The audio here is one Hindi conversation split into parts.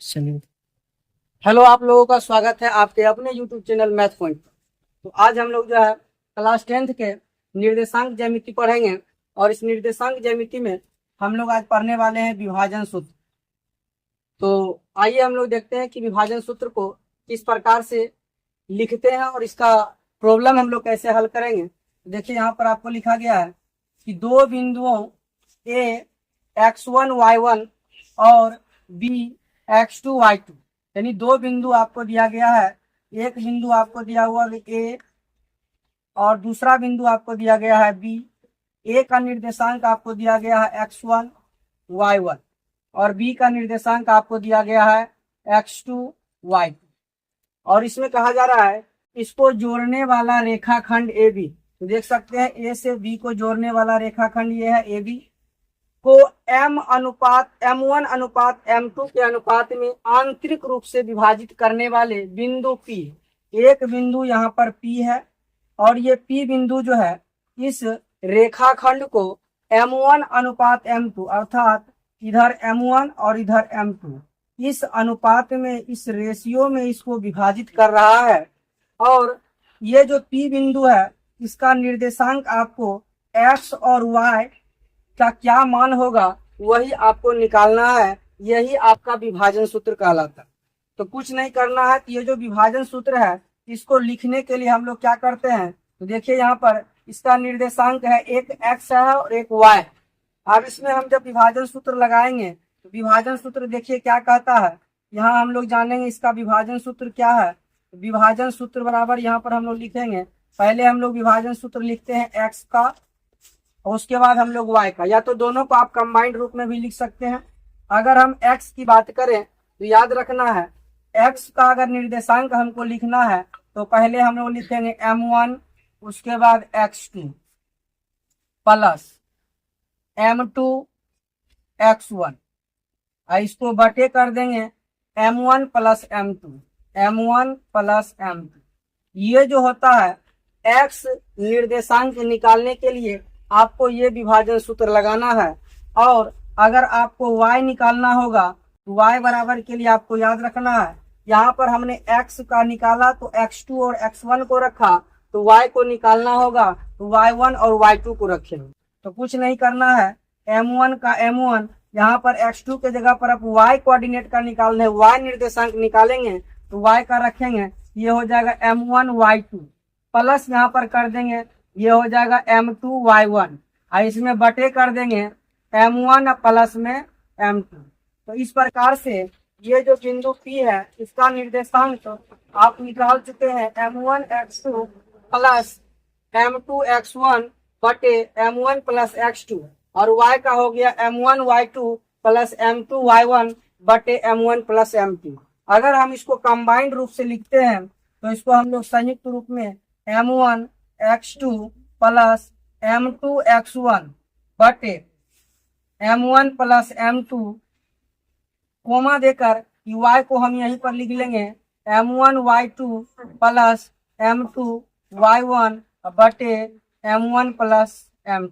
चलिए। हेलो, आप लोगों का स्वागत है आपके अपने यूट्यूब चैनल मैथ पॉइंट पर। तो आज हम लोग जो है क्लास 10th के निर्देशांक ज्यामिति पढ़ेंगे। और इस निर्देशांक ज्यामिति में हम लोग आज पढ़ने वाले हैं विभाजन सूत्र। तो आइए हम लोग देखते हैं कि विभाजन सूत्र को किस प्रकार से लिखते हैं और इसका प्रॉब्लम हम लोग कैसे हल करेंगे। तो देखिए, यहाँ पर आपको लिखा गया है कि दो बिंदुओं ए x1 y1 और बी x2 y2, यानी दो बिंदु आपको दिया गया है। एक बिंदु आपको दिया हुआ है ए और दूसरा बिंदु आपको दिया गया है बी। ए का निर्देशांक आपको दिया गया है x1 y1 और बी का निर्देशांक आपको दिया गया है x2 y2। और इसमें कहा जा रहा है इसको जोड़ने वाला रेखाखंड ए बी। तो देख सकते हैं ए से बी को जोड़ने वाला रेखाखंड ये है ए बी को M1 अनुपात M2 के अनुपात में आंतरिक रूप से विभाजित करने वाले बिंदु P। एक बिंदु यहाँ पर P है और ये P बिंदु जो है इस रेखाखंड को M1 अनुपात M2 अर्थात इधर M1 और इधर M2 इस अनुपात में, इस रेशियो में इसको विभाजित कर रहा है। और ये जो P बिंदु है इसका निर्देशांक आपको X और Y का क्या मान होगा वही आपको निकालना है। यही आपका विभाजन सूत्र कहलाता है। तो कुछ नहीं करना है। ये जो विभाजन सूत्र है इसको लिखने के लिए हम लोग क्या करते हैं, तो देखिए यहाँ पर इसका निर्देशांक है, एक x है और एक y। अब इसमें हम जब विभाजन सूत्र लगाएंगे तो विभाजन सूत्र देखिए क्या कहता है। यहाँ हम लोग जानेंगे इसका विभाजन सूत्र क्या है। विभाजन सूत्र बराबर यहाँ पर हम लोग लिखेंगे, पहले हम लोग विभाजन सूत्र लिखते हैं x का और उसके बाद हम लोग y का, या तो दोनों को आप कंबाइंड रूप में भी लिख सकते हैं। अगर हम x की बात करें तो याद रखना है x का अगर निर्देशांक हमको लिखना है तो पहले हम लोग लिखेंगे m1, उसके बाद x2 प्लस m2 x1, इसको बटे कर देंगे m1 प्लस m2। ये जो होता है x निर्देशांक निकालने के लिए आपको ये विभाजन सूत्र लगाना है। और अगर आपको y निकालना होगा तो y बराबर के लिए आपको याद रखना है, यहाँ पर हमने x का निकाला तो x2 और x1 को रखा, तो y को निकालना होगा तो y1 और y2 को रखेंगे। तो कुछ नहीं करना है, m1 का m1, यहाँ पर x2 के जगह पर आप y कोऑर्डिनेट का निकालना है, y निर्देशांक निकालेंगे तो y का रखेंगे, ये हो जाएगा m1 y2 प्लस यहाँ पर कर देंगे, ये हो जाएगा m2 y1 और इसमें बटे कर देंगे m1 प्लस में m2। तो इस प्रकार से ये जो बिंदु P है इसका निर्देशांक आप निकाल चुके हैं, m1 x2 plus m2 x1 बटे m1 प्लस x2, और y का हो गया m1 y2 plus m2 y1 बटे m1 प्लस m2। अगर हम इसको कंबाइंड रूप से लिखते हैं तो इसको हम लोग संयुक्त रूप में m1 x2 plus m2 x1 बटे m1 प्लस m2 कोमा देकर y को हम यहीं पर लिख लेंगे m1 y2 plus m2 y1 बटे m1 प्लस m2।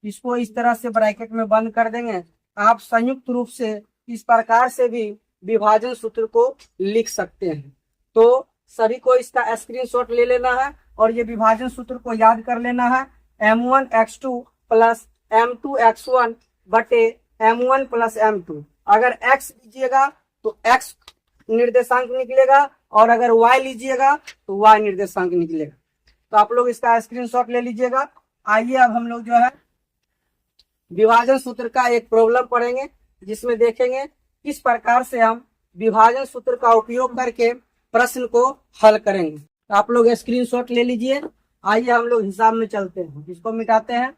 इसको इस तरह से ब्रैकेट में बंद कर देंगे। आप संयुक्त रूप से इस प्रकार से भी विभाजन सूत्र को लिख सकते हैं। तो सभी को इसका स्क्रीनशॉट ले लेना है और ये विभाजन सूत्र को याद कर लेना है, m1 x2 plus m2 x1 बटे m1 प्लस m2। अगर x लीजिएगा तो x निर्देशांक निकलेगा और अगर y लीजिएगा तो y निर्देशांक निकलेगा। तो आप लोग इसका स्क्रीनशॉट ले लीजिएगा। आइए अब हम लोग जो है विभाजन सूत्र का एक प्रॉब्लम पढ़ेंगे जिसमें देखेंगे किस प्रकार से हम विभाजन सूत्र का उपयोग करके प्रश्न को हल करेंगे। तो आप लोग स्क्रीनशॉट ले लीजिए। आइए हम लोग हिसाब में चलते हैं, इसको मिटाते हैं।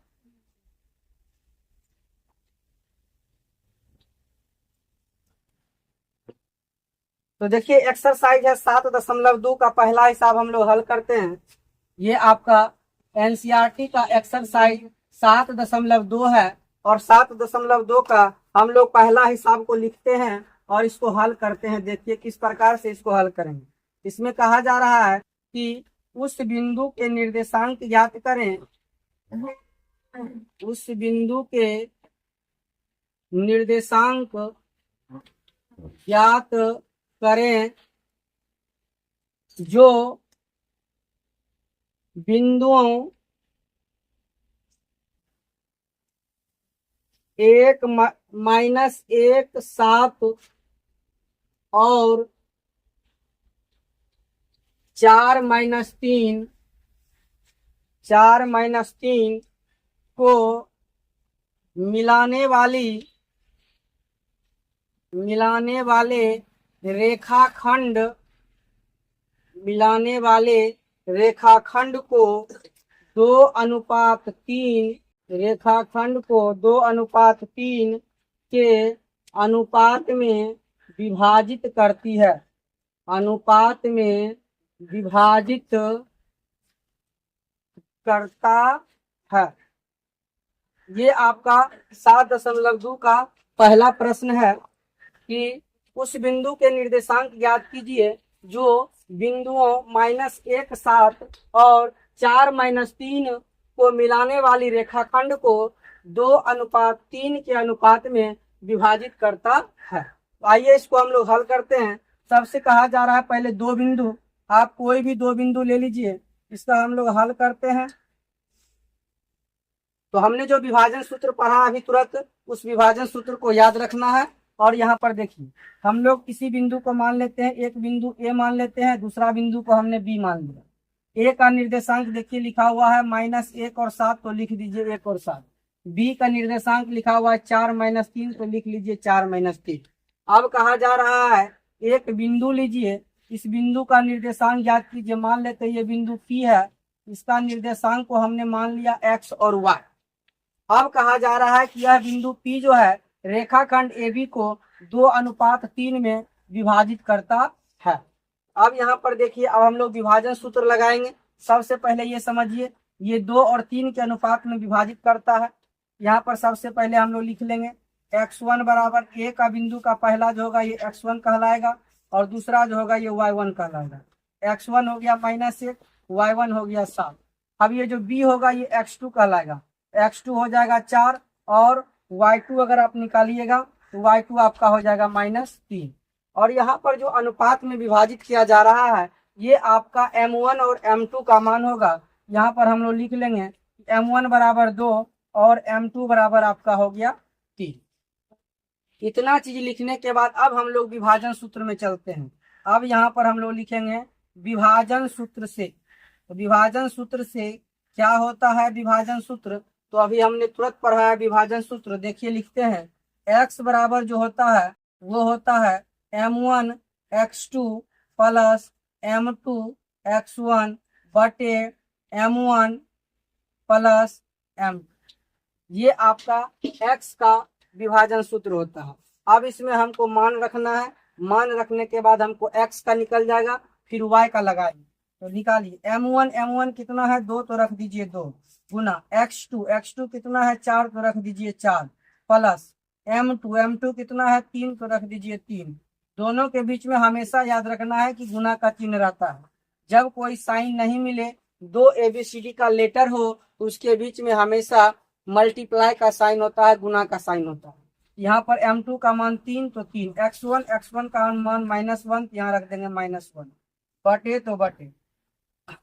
तो देखिए एक्सरसाइज है 7.2 का पहला हिसाब हम लोग हल करते हैं। ये आपका एनसीईआरटी का एक्सरसाइज 7.2 है और 7.2 का हम लोग पहला हिसाब को लिखते हैं और इसको हल करते हैं। देखिए किस प्रकार से इसको हल करेंगे। इसमें कहा जा रहा है कि उस बिंदु के निर्देशांक ज्ञात करें, उस बिंदु के निर्देशांक ज्ञात करें जो बिंदुओं 1 - 1 7 और 4 - 3 को मिलाने वाले रेखाखंड को 2:3 के अनुपात में विभाजित करती है। अनुपात में विभाजित करता है। ये आपका 7.2 का पहला प्रश्न है कि उस बिंदु के निर्देशांक ज्ञात कीजिए जो बिंदुओं -1 7 और 4 - 3 को मिलाने वाली रेखाखंड को 2:3 के अनुपात में विभाजित करता है। तो आइए इसको हम लोग हल करते हैं। सबसे कहा जा रहा है पहले दो बिंदु, आप कोई भी दो बिंदु ले लीजिए, इसका हम लोग हल करते हैं। तो हमने जो विभाजन सूत्र पढ़ा अभी तुरंत, उस विभाजन सूत्र को याद रखना है। और यहाँ पर देखिए, हम लोग किसी बिंदु को मान लेते हैं, एक बिंदु ए मान लेते हैं, दूसरा बिंदु को हमने बी मान लिया। ए का निर्देशांक देखिए लिखा हुआ है -1 और 7, तो लिख दीजिए 1 और 7। बी का निर्देशांक लिखा हुआ है 4 - 3, तो लिख लीजिए 4 - 3। अब कहा जा रहा है एक बिंदु लीजिए, इस बिंदु का निर्देशांक याद कीजिए। मान लेते हैं ये बिंदु P है, इसका निर्देशांक को हमने मान लिया x और y। अब कहा जा रहा है कि यह बिंदु P जो है रेखाखंड AB को 2:3 में विभाजित करता है। अब यहाँ पर देखिए, अब हम लोग विभाजन सूत्र लगाएंगे। सबसे पहले ये समझिए, ये 2 और 3 के अनुपात में विभाजित करता है। यहाँ पर सबसे पहले हम लोग लिख लेंगे x1 बराबर A का बिंदु का पहला जो होगा ये x1 कहलाएगा और दूसरा जो होगा ये y1 कहलाएगा। x1 हो गया -1, y1 हो गया 7। अब ये जो B होगा ये x2 कहलाएगा। x2 हो जाएगा 4 और y2 अगर आप निकालिएगा तो y2 आपका हो जाएगा -3। और यहाँ पर जो अनुपात में विभाजित किया जा रहा है ये आपका m1 और m2 का मान होगा। यहाँ पर हम लोग लिख लेंगे m1 बराबर 2 और m2 बराबर आपका हो गया 3। इतना चीज लिखने के बाद अब हम लोग विभाजन सूत्र में चलते हैं। अब यहाँ पर हम लोग लिखेंगे विभाजन सूत्र से। तो विभाजन सूत्र से क्या होता है विभाजन सूत्र, तो अभी हमने तुरंत पढ़ा है विभाजन सूत्र। देखिए लिखते हैं x बराबर जो होता है वो होता है m1 x2 plus m2 x1 बटे m1 प्लस m2। ये आपका x का विभाजन सूत्र होता है। अब इसमें हमको मान रखना है, मान रखने के बाद हमको x का निकल जाएगा, फिर y का लगाइए। तो निकालिए m1 कितना है 2, तो रख दीजिए 2 गुना x2 कितना है 4, तो रख दीजिए 4 प्लस m2 कितना है 3, तो रख दीजिए 3। दोनों के बीच में हमेशा याद रखना है कि गुना का चिन्ह रहता है। जब कोई साइन नहीं मिले, दो ABCD का लेटर हो, तो उसके बीच में हमेशा मल्टीप्लाई का साइन होता है, गुना का साइन होता है। यहाँ पर m2 का मान 3, तो 3। x1 का मान -1, यहाँ रख देंगे -1 बटे तो बटे।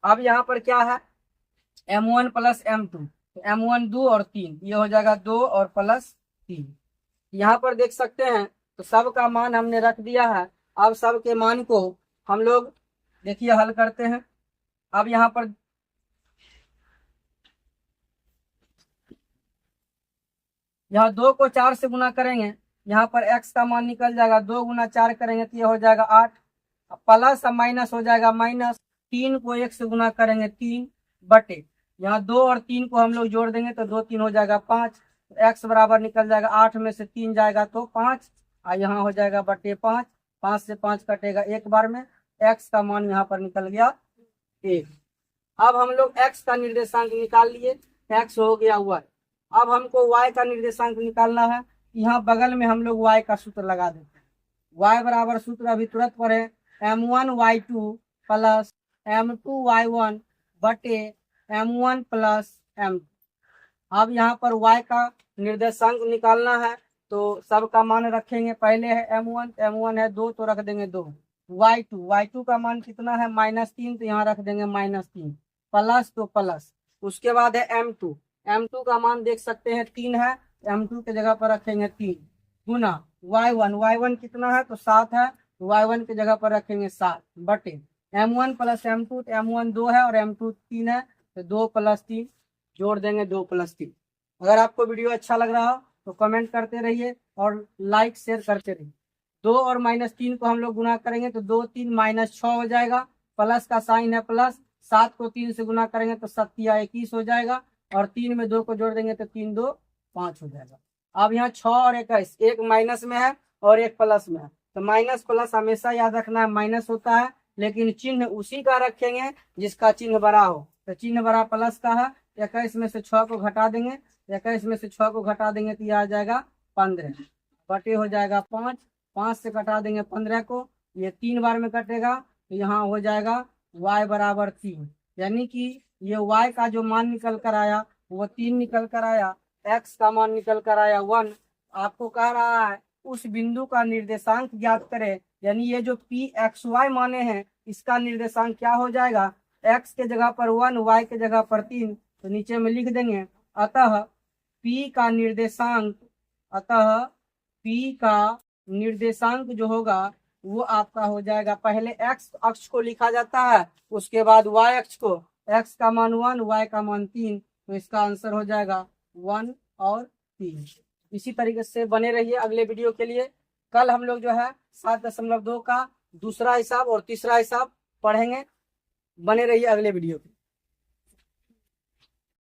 अब यहाँ पर क्या है m1 प्लस m2, तो m1 2 और 3, ये हो जाएगा 2 और प्लस 3। यहाँ पर देख सकते हैं तो सब का मान हमने रख दिया है। अब सब के मान को हम लोग देखिए हल करते हैं। अब यहाँ पर यहाँ 2 को 4 से गुना करेंगे, यहाँ पर x का मान निकल जाएगा, 2 गुना 4 करेंगे तो ये हो जाएगा 8, प्लस माइनस हो जाएगा माइनस। 3 को 1 से गुना करेंगे 3 बटे, यहाँ 2 और 3 को हम लोग जोड़ देंगे तो 2 3 हो जाएगा 5। x बराबर निकल जाएगा 8 में से 3 जाएगा तो 5, और यहाँ हो जाएगा बटे 5। 5 से 5 कटेगा एक बार में, x का मान यहाँ पर निकल गया 1। अब हम लोग x का निर्देशांक निकाल लिए, x हो गया y। अब हमको y का निर्देशांक निकालना है, यहाँ बगल में हम लोग y का सूत्र लगा देते हैं। y बराबर सूत्र अभी तुरंत पढ़े m1 y2 plus m2 y1 बटे m1 प्लस m2। अब यहाँ पर y का निर्देशांक निकालना है, तो सबका मान रखेंगे। पहले है m1, m1 है 2 तो रख देंगे 2। y2 का मान कितना है -3 तो यहाँ रख देंगे -3, प्लस तो प्लस। उसके बाद है m2 का मान देख सकते हैं 3 है, m2 के जगह पर रखेंगे 3 गुना y1 कितना है तो 7 है, y1 के जगह पर रखेंगे 7 बटे m1 प्लस m2, तो m1 2 है और m2 3 है, तो 2 + 3 जोड़ देंगे 2 + 3। अगर आपको वीडियो अच्छा लग रहा हो तो कमेंट करते रहिए और लाइक शेयर करते रहिए। 2 और -3 को हम लोग गुना करेंगे तो 2 3 -6 हो जाएगा, प्लस का साइन है प्लस, 7 को 3 से गुना करेंगे तो 7 × 21 हो जाएगा, और 3 में 2 को जोड़ देंगे तो 3 2 5 हो जाएगा। अब यहाँ 6 और 21, एक माइनस में है और एक प्लस में है, तो माइनस प्लस हमेशा याद रखना है माइनस होता है, लेकिन चिन्ह उसी का रखेंगे जिसका चिन्ह बड़ा हो। तो चिन्ह बड़ा प्लस का है, 21 में से 6 को घटा देंगे, 21 में से 6 को घटा देंगे तो यह आ जाएगा 15 बटे हो जाएगा 5, 5 से घटा देंगे 15 को, ये 3 बार में कटेगा तो यहाँ हो जाएगा y = 3, यानी कि ये y का जो मान निकल कर आया वो 3 निकल कर आया, x का मान निकल कर आया 1। आपको कह रहा है उस बिंदु का निर्देशांक ज्ञात करें, यानी ये जो pxy माने हैं इसका निर्देशांक क्या हो जाएगा, x के जगह पर 1, y के जगह पर 3, तो नीचे में लिख देंगे। अतः p का निर्देशांक जो होगा वो आपका हो जाएगा, पहले x अक्ष को लिखा जाता है, उसके बाद y अक्ष को, x का मान 1, y का मान 3, तो इसका आंसर हो जाएगा 1 और 3। इसी तरीके से बने रहिए अगले वीडियो के लिए। कल हम लोग जो है 7.2 का दूसरा हिसाब और तीसरा हिसाब पढ़ेंगे। बने रहिए अगले वीडियो पे।